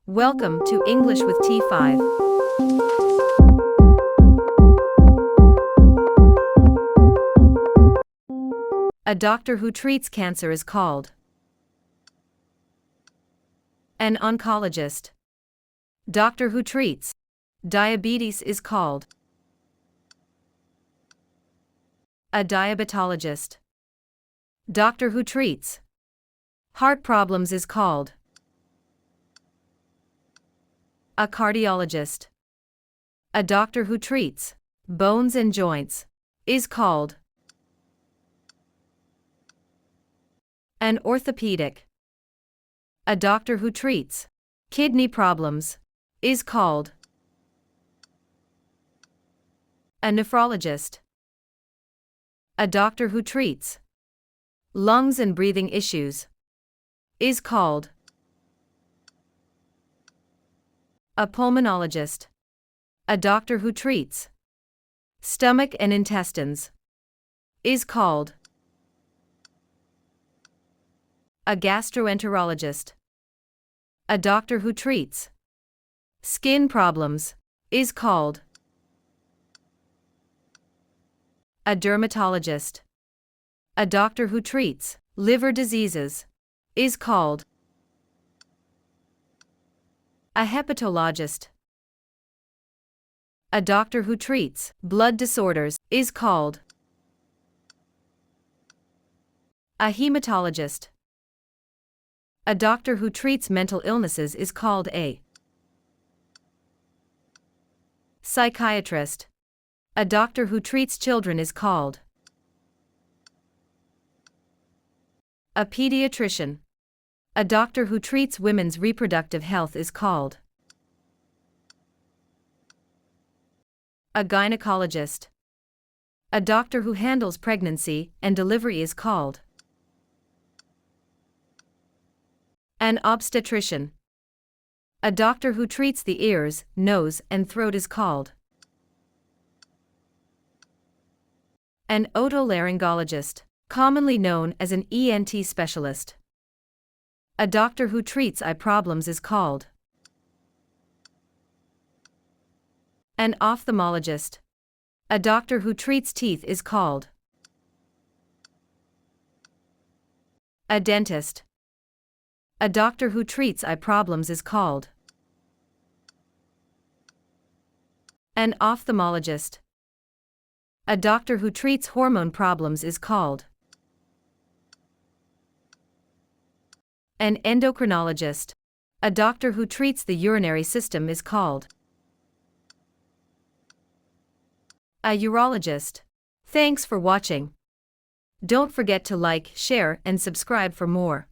Welcome to English with T5. A doctor who treats cancer is called an oncologist. Doctor who treats diabetes is called a diabetologist. Doctor who treats heart problems is called a cardiologist. A doctor who treats bones and joints is called an orthopedic. A doctor who treats kidney problems is called a nephrologist. A doctor who treats lungs and breathing issues is called a pulmonologist. A doctor who treats stomach and intestines is called a gastroenterologist. A doctor who treats skin problems is called a dermatologist. A doctor who treats liver diseases is called a hepatologist. A doctor who treats blood disorders is called a hematologist. A doctor who treats mental illnesses is called a psychiatrist. A doctor who treats children is called a pediatrician. A doctor who treats women's reproductive health is called a gynecologist. A doctor who handles pregnancy and delivery is called an obstetrician. A doctor who treats the ears, nose, and throat is called an otolaryngologist, commonly known as an ENT specialist. A doctor who treats eye problems is called an ophthalmologist. A doctor who treats teeth is called a dentist. A doctor who treats eye problems is called an ophthalmologist. A doctor who treats hormone problems is called an endocrinologist. A doctor who treats the urinary system is called a urologist. Thanks for watching. Don't forget to like, share, and subscribe for more.